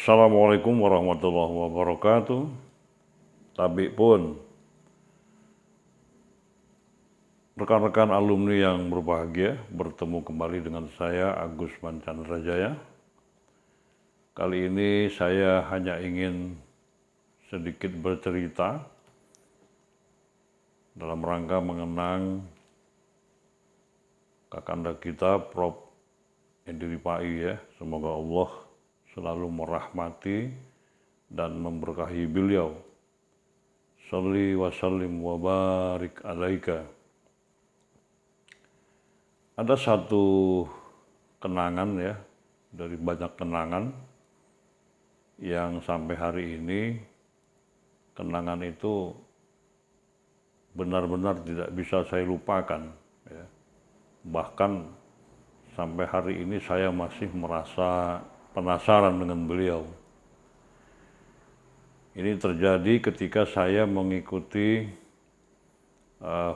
Assalamualaikum warahmatullahi wabarakatuh. Tabik pun, rekan-rekan alumni yang berbahagia bertemu kembali dengan saya Agus Mancandrajaya. Kali ini saya hanya ingin sedikit bercerita dalam rangka mengenang kakanda kita Prof. Edi Pai ya. Semoga Allah selalu merahmati dan memberkahi beliau. Shalli wa sallim wa barik alaika. Ada satu kenangan ya, dari banyak kenangan yang sampai hari ini kenangan itu benar-benar tidak bisa saya lupakan ya. Bahkan sampai hari ini saya masih merasa penasaran dengan beliau. Ini terjadi ketika saya mengikuti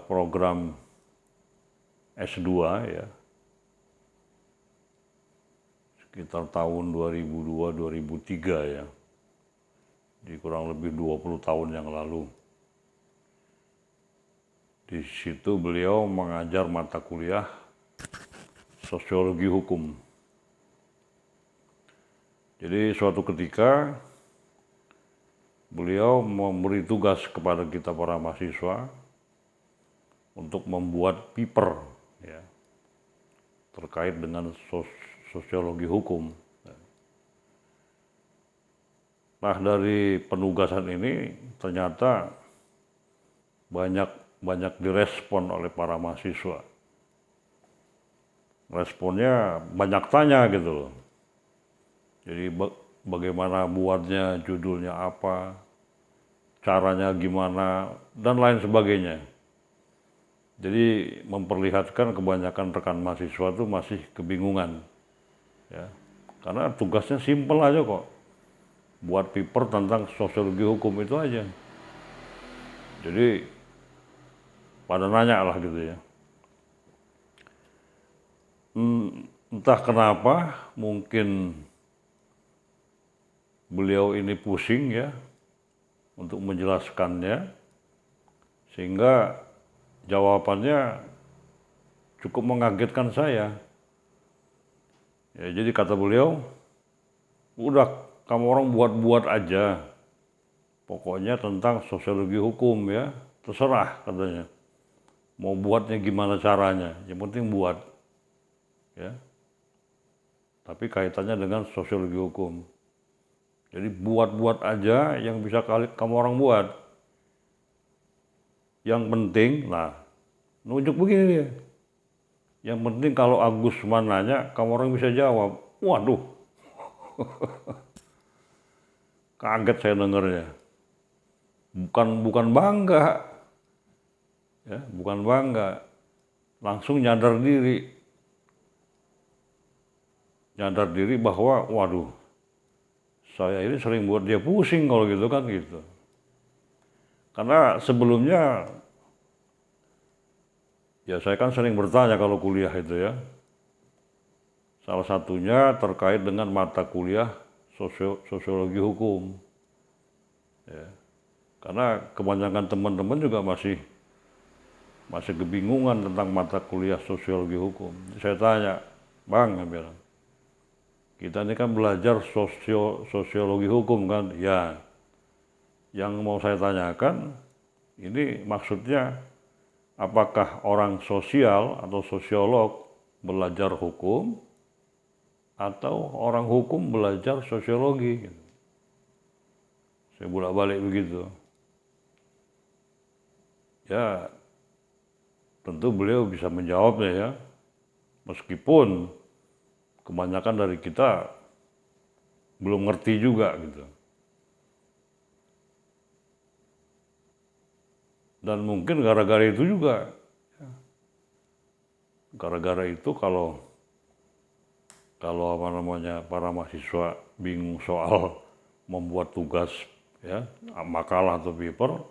program S2 ya, sekitar tahun 2002-2003 ya, di kurang lebih 20 tahun yang lalu. Di situ beliau mengajar mata kuliah sosiologi hukum. Jadi suatu ketika beliau memberi tugas kepada kita para mahasiswa untuk membuat paper ya, terkait dengan sosiologi hukum. Nah, dari penugasan ini ternyata banyak direspon oleh para mahasiswa. Responnya banyak tanya gitu loh. Jadi bagaimana buatnya, judulnya apa, caranya gimana, dan lain sebagainya. Jadi memperlihatkan kebanyakan rekan mahasiswa itu masih kebingungan. Ya. Karena tugasnya simpel aja kok. Buat paper tentang sosiologi hukum itu aja. Jadi pada nanya lah gitu ya. Entah kenapa mungkin beliau ini pusing ya untuk menjelaskannya, sehingga jawabannya cukup mengagetkan saya. Ya, jadi kata beliau, udah kamu orang buat-buat aja, pokoknya tentang sosiologi hukum ya, terserah katanya. Mau buatnya gimana caranya, yang penting buat. Ya. Tapi kaitannya dengan sosiologi hukum. Jadi buat-buat aja yang bisa kamu orang buat. Yang penting, nah, nunjuk begini dia. Yang penting kalau Agus nanya, kamu orang bisa jawab. Waduh, kaget saya dengarnya. Bukan bangga, ya, bukan bangga. Langsung nyadar diri bahwa, waduh, saya ini sering buat dia pusing kalau gitu kan gitu. Karena sebelumnya, ya saya kan sering bertanya kalau kuliah itu ya. Salah satunya terkait dengan mata kuliah sosiologi hukum. Ya. Karena kebanyakan teman-teman juga masih kebingungan tentang mata kuliah sosiologi hukum. Saya tanya, Bang, saya bilang, kita ini kan belajar sosiologi hukum kan? Ya, yang mau saya tanyakan, ini maksudnya apakah orang sosial atau sosiolog belajar hukum atau orang hukum belajar sosiologi? Saya bolak-balik begitu. Ya, tentu beliau bisa menjawabnya ya, meskipun kebanyakan dari kita belum ngerti juga gitu. Dan mungkin gara-gara itu juga, gara-gara itu kalau para mahasiswa bingung soal membuat tugas ya, makalah atau paper,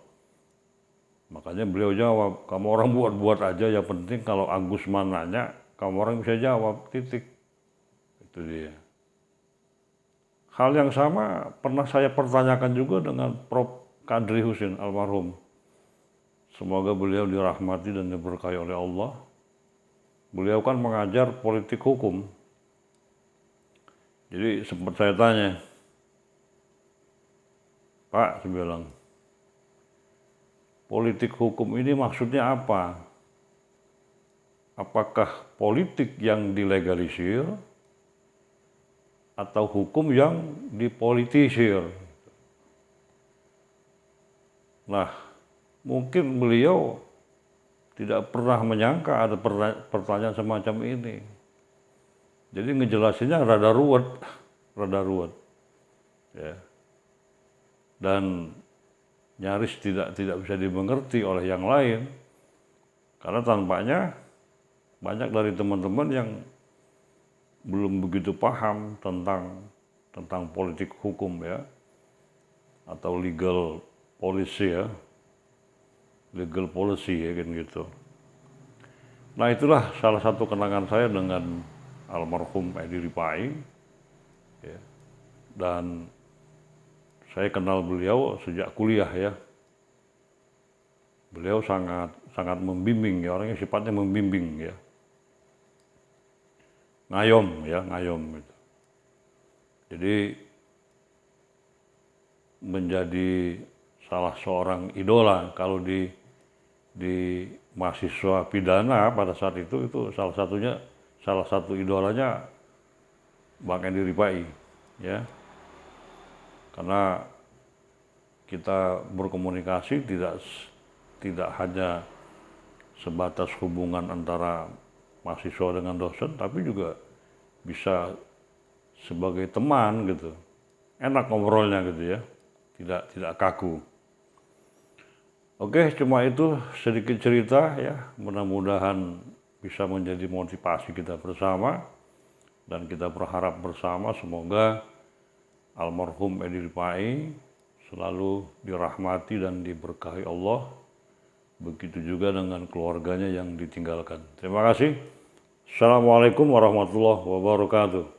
makanya beliau jawab, kamu orang buat-buat aja, yang penting kalau Agus nanya, kamu orang bisa jawab, titik. Itu dia. hal yang sama pernah saya pertanyakan juga dengan Prof. Kadri Husin almarhum. Semoga beliau dirahmati dan diberkahi oleh Allah. Beliau kan mengajar politik hukum. Jadi sempat saya tanya, Pak, saya bilang, politik hukum ini maksudnya apa? Apakah politik yang dilegalisir atau hukum yang dipolitisir? Nah, mungkin beliau tidak pernah menyangka ada pertanyaan semacam ini. Jadi ngejelasinnya rada ruwet, ya. Dan nyaris tidak bisa dimengerti oleh yang lain, karena tampaknya banyak dari teman-teman yang belum begitu paham tentang politik hukum, ya, atau legal policy, ya, legal policy, ya, gitu. Nah, itulah salah satu kenangan saya dengan almarhum Edi Ripai, ya. Dan saya kenal beliau sejak kuliah, ya. Beliau sangat membimbing, ya, orangnya sifatnya membimbing, ya. Ngayom gitu. Jadi menjadi salah seorang idola kalau di mahasiswa pidana pada saat itu salah satu idolanya Bang Edi Ripai, ya. Karena kita berkomunikasi tidak hanya sebatas hubungan antara mahasiswa dengan dosen, tapi juga bisa sebagai teman gitu. Enak ngobrolnya gitu, ya. Tidak kaku. Oke, cuma itu sedikit cerita, ya. Mudah-mudahan bisa menjadi motivasi kita bersama, dan kita berharap bersama semoga almarhum Edi Ripai selalu dirahmati dan diberkahi Allah. Begitu juga dengan keluarganya yang ditinggalkan. Terima kasih. Assalamualaikum warahmatullahi wabarakatuh.